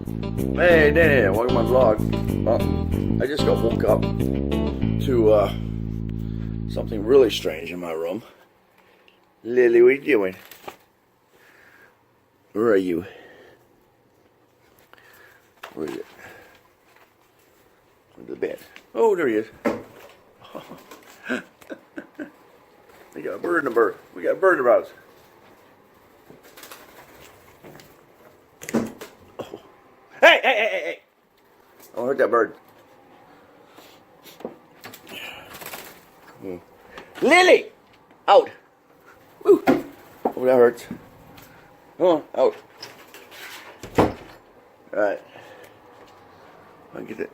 Hey, Danny, welcome to my vlog. Well, I just got woke up to something really strange in my room. Lily, what are you doing? Where are you? Where is it? Under the bed. Oh, there he is. We got a bird in the bird. We got a bird in the house. Oh. Hey! Don't hurt that bird. Lily! Out! Woo! Oh, that hurts. Come on, out. Alright. I'll get it.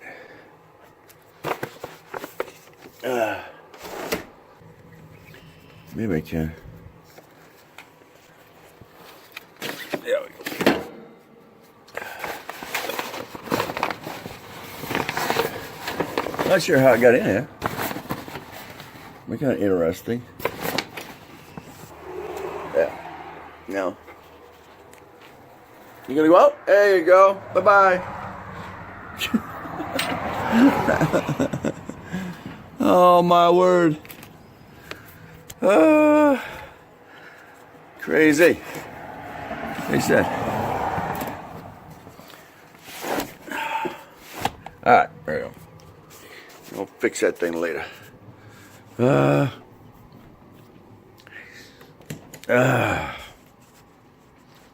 Maybe I can. There we go. Not sure how it got in here. Kind of interesting. Yeah. No. You gonna go out? There you go. Bye-bye. Oh, my word. Crazy. They said. Alright, there we go. We'll fix that thing later.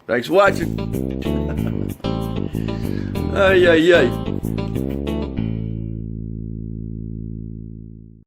Thanks for watching. Ay.